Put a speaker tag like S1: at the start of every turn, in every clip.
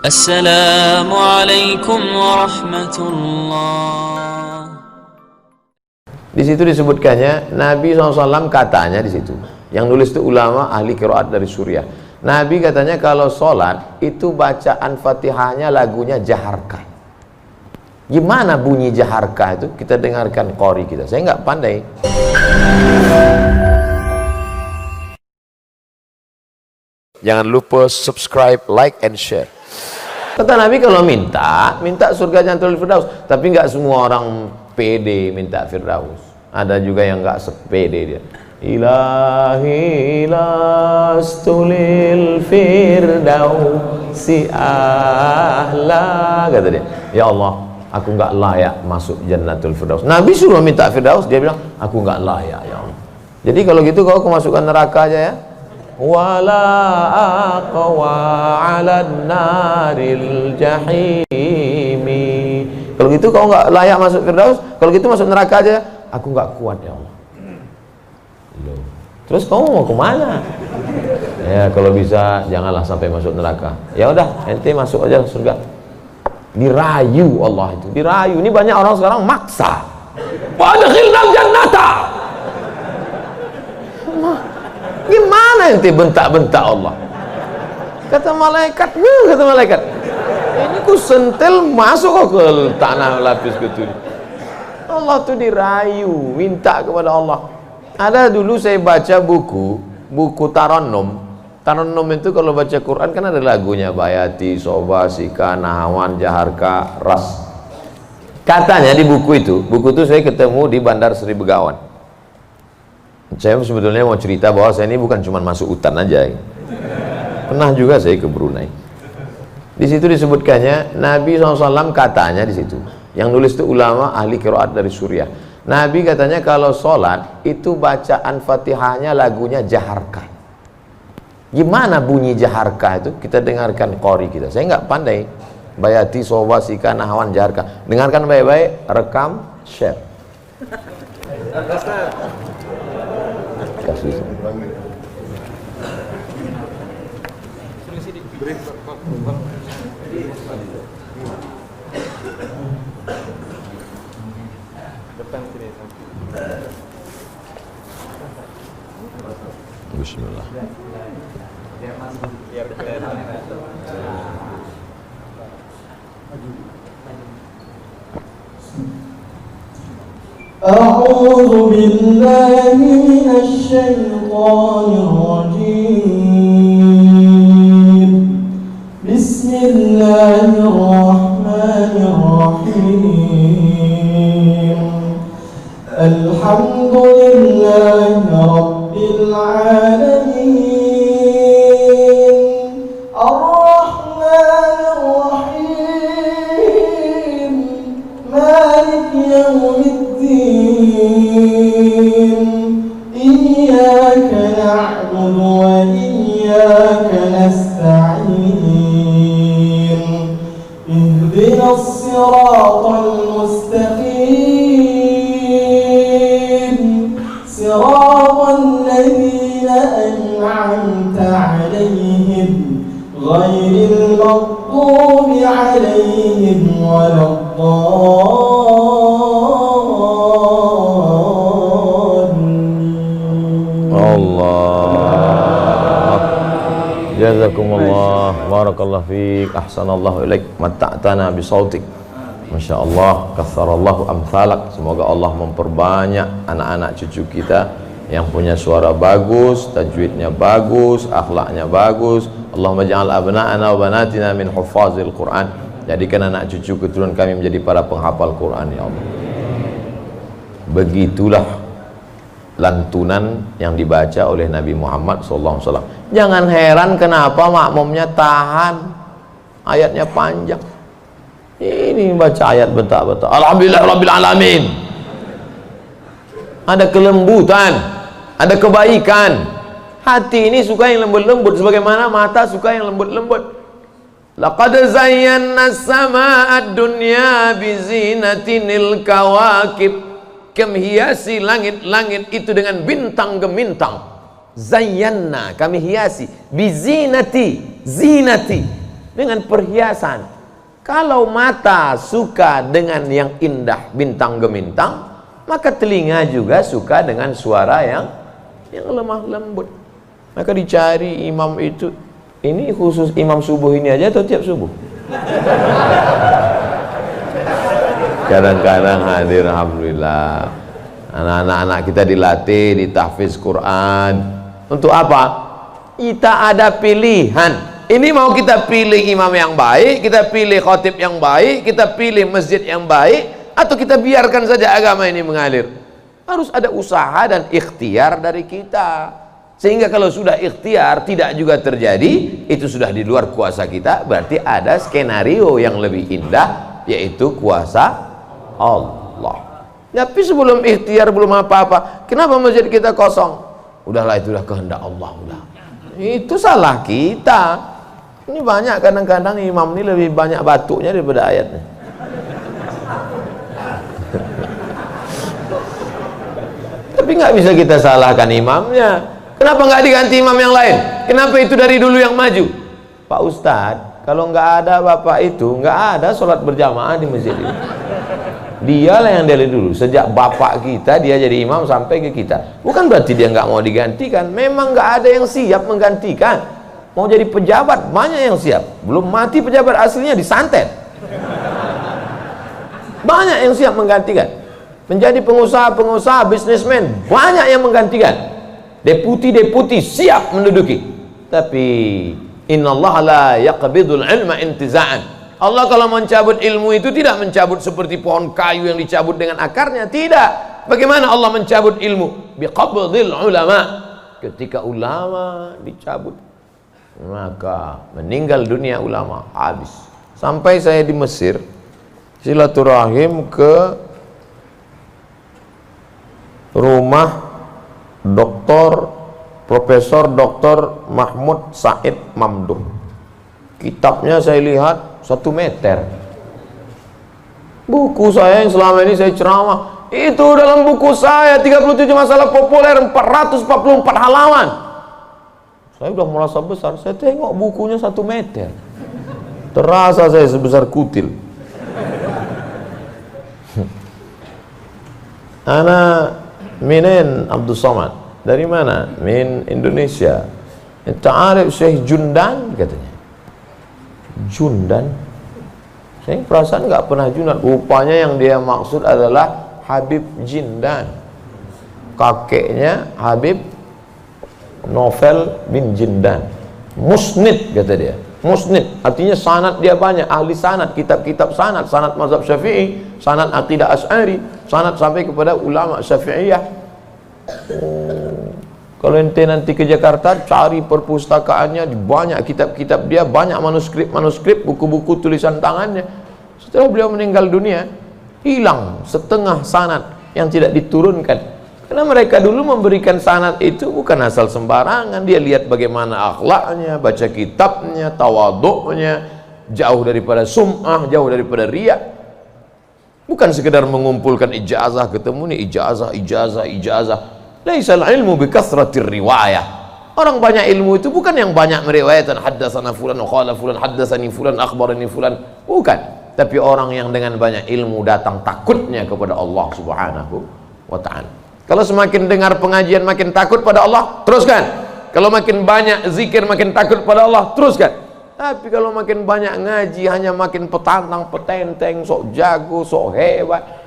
S1: Assalamualaikum warahmatullah.
S2: Di situ disebutkannya Nabi SAW katanya di situ. Yang nulis itu ulama ahli qiraat dari Suriah. Nabi katanya kalau sholat itu bacaan Fatihahnya lagunya jaharkah. Gimana bunyi jaharkah itu? Kita dengarkan qori kita. Saya nggak pandai. Jangan lupa subscribe, like, and share. Kata Nabi kalau minta surga Jannatul Firdaus. Tapi nggak semua orang pede minta Firdaus. Ada juga yang nggak sepede dia. Ilahi lastulil firdausi ahla, kata dia. Ya Allah, aku nggak layak masuk Jannatul Firdaus. Nabi suruh minta Firdaus, dia bilang aku nggak layak ya Allah. Jadi kalau gitu kau kemasukan neraka aja ya. Wala aqwa 'alan naril jahimi. Kalau gitu kau nggak layak masuk Firdaus, kalau gitu masuk neraka aja. Aku nggak kuat ya Allah. Loh. Terus kamu mau kemana? Ya kalau bisa janganlah sampai masuk neraka. Ya udah, ente masuk aja surga. Dirayu Allah itu, dirayu. Ini banyak orang sekarang maksa. Wadkhilnal jannata. Gimana ente bentak-bentak Allah? Kata malaikat, kata malaikat, ini ku sentil masuk kok ke tanah lapis gitu. Allah tuh dirayu, minta kepada Allah. Ada dulu saya baca buku Tarannum. Tarannum itu kalau baca Quran kan ada lagunya, Bayati, Soba, Sika, Nahawan, Jaharka, Ras. Katanya di buku itu saya ketemu di Bandar Sri Begawan. Saya sebetulnya mau cerita bahwa saya ini bukan cuma masuk hutan aja. Pernah juga saya ke Brunei. Di situ disebutkannya Nabi SAW katanya di situ. Yang nulis itu ulama ahli qiraat dari Suriah. Nabi katanya kalau sholat itu bacaan Fatihahnya lagunya jaharkah. Gimana bunyi jaharkah itu? Kita dengarkan qori kita. Saya nggak pandai. Bayati, soba, sika, nahawan, jaharkah. Dengarkan baik-baik, rekam, share. Kasih. Bismillah.
S3: أعوذ بالله من الشيطان الرجيم. بسم الله الرحمن الرحيم. الحمد لله رب العالمين. الرحمن الرحيم. مالك يوم إياك نعبد وإياك نستعين. اهدنا الصراط المستقيم. صراط الذين أنعمت عليهم غير المغضوب عليهم ولا
S2: Jazakumullah, barakallahu fiik, ahsanallahu ilaik, matta'tana bisautik. Masya Allah, katharallahu amthalak. Semoga Allah memperbanyak anak-anak cucu kita yang punya suara bagus, tajwidnya bagus, akhlaknya bagus. Allahumma ja'al abna'ana wa banatina min huffazil Quran. Jadikan anak cucu keturunan kami menjadi para penghafal Quran ya Allah. Begitulah lantunan yang dibaca oleh Nabi Muhammad SAW. Jangan heran kenapa makmumnya tahan, ayatnya panjang. Ini baca ayat bentak-bentak. Alhamdulillah Rabbil Alamin. Ada kelembutan, ada kebaikan. Hati ini suka yang lembut-lembut, sebagaimana mata suka yang lembut-lembut. Laqad zayyana as-samaa'a ad-dunya bizinatinil kawakib. Kami hiasi langit-langit itu dengan bintang gemintang. Zayyana, kami hiasi, bizinati, zinati, dengan perhiasan. Kalau mata suka dengan yang indah bintang gemintang, maka telinga juga suka dengan suara yang lemah lembut. Maka dicari imam itu, ini khusus imam subuh ini aja atau tiap subuh? Kadang-kadang hadir, alhamdulillah. Anak-anak kita dilatih, ditahfiz Quran. Untuk apa? Kita ada pilihan. Ini mau kita pilih imam yang baik, kita pilih khotib yang baik, kita pilih masjid yang baik, atau kita biarkan saja agama ini mengalir. Harus ada usaha dan ikhtiar dari kita. Sehingga kalau sudah ikhtiar tidak juga terjadi, itu sudah di luar kuasa kita. Berarti ada skenario yang lebih indah, yaitu kuasa Allah. Tapi sebelum ikhtiar, belum apa-apa, kenapa masjid kita kosong? Udahlah, itulah kehendak Allah. Udah. Itu salah kita. Ini banyak, kadang-kadang imam ini lebih banyak batuknya daripada ayatnya. Tapi nggak bisa kita salahkan imamnya. Kenapa nggak diganti imam yang lain? Kenapa itu dari dulu yang maju? Pak Ustadz, kalau nggak ada bapak itu, nggak ada sholat berjamaah di masjid ini. Dialah yang dari dulu, sejak bapak kita dia jadi imam sampai ke kita. Bukan berarti dia nggak mau digantikan, memang nggak ada yang siap menggantikan. Mau jadi pejabat banyak yang siap, belum mati pejabat aslinya disantet. Banyak yang siap menggantikan. Menjadi pengusaha-pengusaha, bisnismen banyak yang menggantikan. Deputi-deputi siap menduduki. Tapi innallaha la yaqbidul ilma intiza'an. Allah kalau mencabut ilmu itu tidak mencabut seperti pohon kayu yang dicabut dengan akarnya, tidak. Bagaimana Allah mencabut ilmu? Biqabdil ulama. Ketika ulama dicabut, maka meninggal dunia ulama, habis. Sampai saya di Mesir silaturahim ke rumah Profesor Dr. Mahmud Said Mamduh. Kitabnya saya lihat 1 meter. Buku saya yang selama ini saya ceramah, itu dalam buku saya 37 masalah populer 444 halaman. Saya udah merasa besar, saya tengok bukunya 1 meter. Terasa saya sebesar kutil. Ana minen Abdul Somad. Dari mana? Min Indonesia. Ta'arif Syekh Jundan, katanya. Jundan? Saya perasaan nggak pernah Jundan. Rupanya yang dia maksud adalah Habib Jindan. Kakeknya Habib Novel bin Jindan. Musnid, kata dia. Musnid, artinya sanad dia banyak. Ahli sanad, kitab-kitab sanad. Sanad mazhab Syafi'i, sanad aqidah Asy'ari, sanad sampai kepada ulama Syafi'iyah. Kalau ente nanti ke Jakarta cari perpustakaannya, banyak kitab-kitab dia, banyak manuskrip, buku-buku tulisan tangannya. Setelah beliau meninggal dunia, hilang setengah sanad yang tidak diturunkan. Karena mereka dulu memberikan sanad itu bukan asal sembarangan. Dia lihat bagaimana akhlaknya, baca kitabnya, tawaduknya, jauh daripada sum'ah, jauh daripada riya. Bukan sekedar mengumpulkan ijazah, ketemu nih ijazah. Laisal ilmu bikasratir riwayah. Orang banyak ilmu itu bukan yang banyak meriwayatkan haddatsana fulan wa qala fulan haddatsani fulan akhbarani fulan, bukan. Tapi orang yang dengan banyak ilmu datang takutnya kepada Allah Subhanahu wa ta'ala. Kalau semakin dengar pengajian makin takut pada Allah, teruskan. Kalau makin banyak zikir makin takut pada Allah, teruskan. Tapi kalau makin banyak ngaji hanya makin petantang petenteng, sok jago, sok hebat,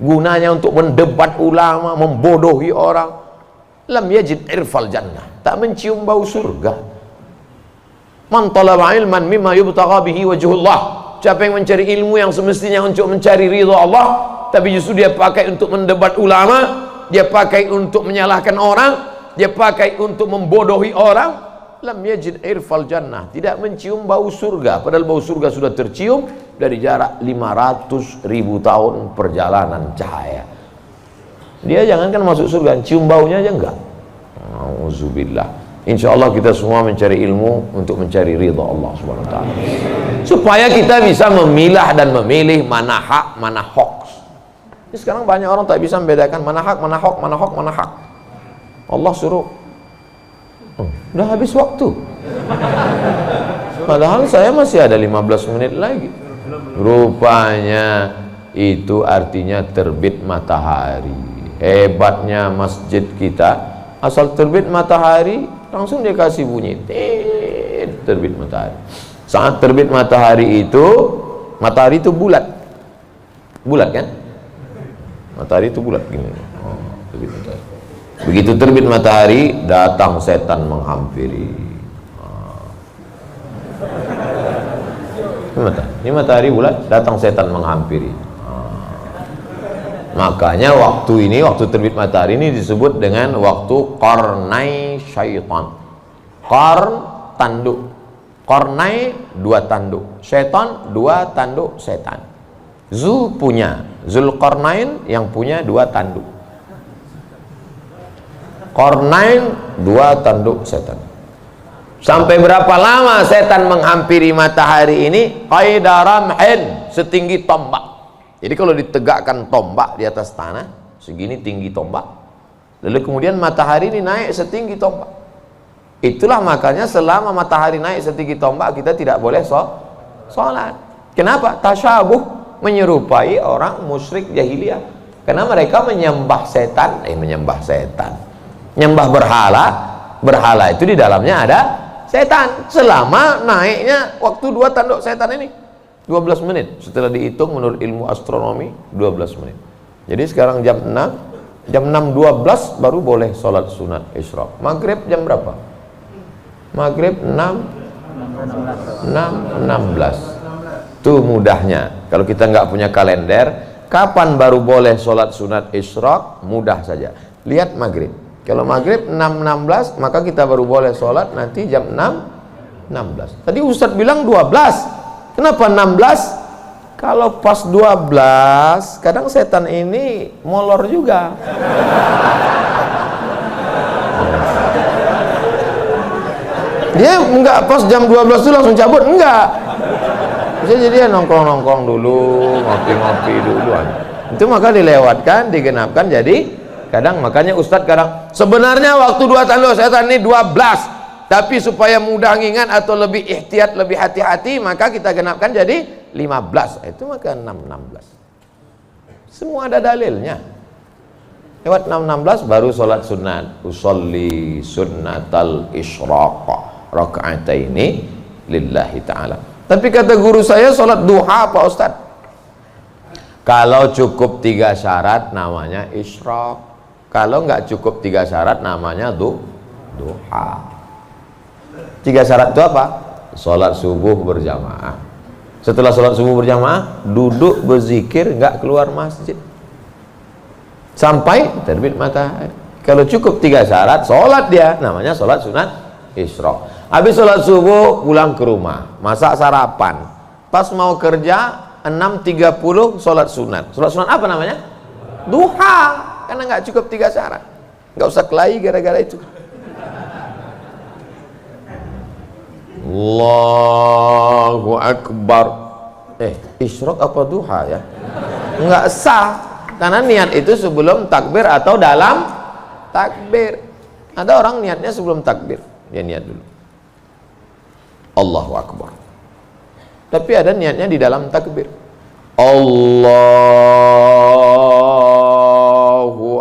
S2: gunanya untuk mendebat ulama, membodohi orang. Lam yajid irfal jannah, tak mencium bau surga. Man talaba ilman mimma yubtagha bihi wajhullah. Siapa yang mencari ilmu yang semestinya untuk mencari ridha Allah, tapi justru dia pakai untuk mendebat ulama, dia pakai untuk menyalahkan orang, dia pakai untuk membodohi orang. Lam yajid irfal jannah, tidak mencium bau surga. Padahal bau surga sudah tercium dari jarak 500.000 tahun perjalanan cahaya. Dia jangankan masuk surga, cium baunya aja enggak. Auzubillah. Insyaallah kita semua mencari ilmu untuk mencari ridha Allah Subhanahu wa taala. Supaya kita bisa memilah dan memilih mana hak, mana hoax. Ini sekarang banyak orang tak bisa membedakan mana hak, mana hoax, mana hak. Allah suruh Udah habis waktu. Padahal saya masih ada 15 menit lagi. Rupanya itu artinya terbit matahari. Hebatnya masjid kita, asal terbit matahari langsung dia kasih bunyi terbit matahari. Saat terbit matahari itu bulat kan? Matahari itu bulat gini. Terbit matahari. Begitu terbit matahari, datang setan menghampiri. Ini matahari bulat, datang setan menghampiri. Makanya waktu terbit matahari ini disebut dengan waktu qarnai syaitan. Qarn tanduk, qarnai dua tanduk, syaitan dua tanduk setan. Zulqarnain yang punya dua tanduk, qarnain dua tanduk setan. Sampai berapa lama setan menghampiri matahari ini? Qaidaramhin, setinggi tombak. Jadi kalau ditegakkan tombak di atas tanah, segini tinggi tombak, lalu kemudian matahari ini naik setinggi tombak. Itulah makanya selama matahari naik setinggi tombak, kita tidak boleh sholat. Kenapa? Tasyabuh, menyerupai orang musyrik jahiliyah. Karena mereka menyembah setan, menyembah berhala itu di dalamnya ada setan. Selama naiknya waktu dua tanduk setan ini 12 menit setelah dihitung menurut ilmu astronomi, 12 menit. Jadi sekarang jam 6.12 baru boleh sholat sunat isyraq. Maghrib jam berapa? Maghrib 6.16. Tuh mudahnya, kalau kita nggak punya kalender, kapan baru boleh sholat sunat isyraq? Mudah saja, lihat maghrib. Kalau maghrib 6.16, maka kita baru boleh sholat nanti jam 6.16. Tadi Ustadz bilang 12. Kenapa 16? Kalau pas 12, kadang setan ini molor juga. Dia enggak pas jam 12 itu langsung cabut, enggak. Bisa jadi nongkrong-nongkrong dulu, ngopi-ngopi dulu. Itu maka dilewatkan, digenapkan jadi kadang. Makanya Ustadz kadang sebenarnya waktu dua tanduk setan ini 12, tapi supaya mudah ngingat atau lebih ihtiyat, lebih hati-hati, maka kita genapkan jadi 15. Itu maka 6.16. Semua ada dalilnya. Lewat 6.16 baru sholat sunat. Usolli sunnatal isyraq raka'ataini lillahi ta'ala. Tapi kata guru saya, sholat duha Pak Ustadz. Kalau cukup 3 syarat namanya isyraq. Kalau nggak cukup 3 syarat namanya duha. 3 syarat itu apa? Sholat subuh berjamaah. Setelah sholat subuh berjamaah, duduk berzikir, nggak keluar masjid sampai terbit matahari. Kalau cukup 3 syarat, sholat dia, namanya sholat sunat isyraq. Habis sholat subuh, pulang ke rumah, masak sarapan. Pas mau kerja 6.30 sholat sunat. Sholat sunat apa namanya? Duha. Karena nggak cukup 3 syarat. Nggak usah kelahi gara-gara itu. Allahu Akbar. Isyraq apa duha ya? Nggak sah. Karena niat itu sebelum takbir atau dalam takbir. Ada orang niatnya sebelum takbir, dia niat dulu Allahu Akbar, tapi ada niatnya di dalam takbir Allahu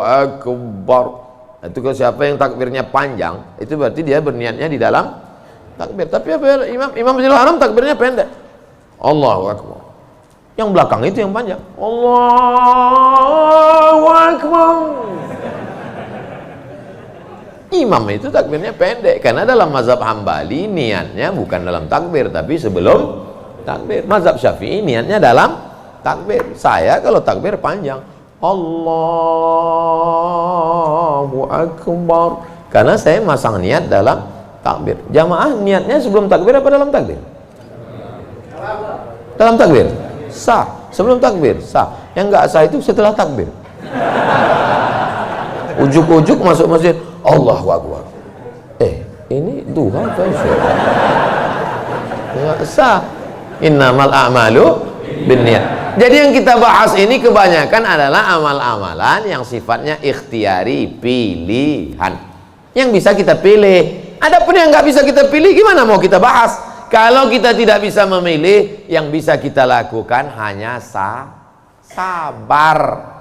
S2: Akbar. Itu kalau siapa yang takbirnya panjang, itu berarti dia berniatnya di dalam takbir. Tapi apa Imam Masjidil Haram takbirnya pendek, Allahu Akbar. Yang belakang itu yang panjang, Allahu Akbar. Imam itu takbirnya pendek, karena dalam mazhab Hambali niatnya bukan dalam takbir tapi sebelum takbir. Mazhab Syafi'i niatnya dalam takbir. Saya kalau takbir panjang, Allahu Akbar, karena saya masang niat dalam takbir. Jamaah niatnya sebelum takbir apa dalam takbir? Dalam takbir sah, sebelum takbir sah. Yang nggak sah itu setelah takbir. Ujuk-ujuk masuk masjid, Allahu Akbar. Ini duha atau syaitan? Nggak sah. Innamal a'malu binniyat. Jadi yang kita bahas ini kebanyakan adalah amal-amalan yang sifatnya ikhtiari, pilihan, yang bisa kita pilih. Adapun yang nggak bisa kita pilih, gimana mau kita bahas? Kalau kita tidak bisa memilih, yang bisa kita lakukan hanya sabar.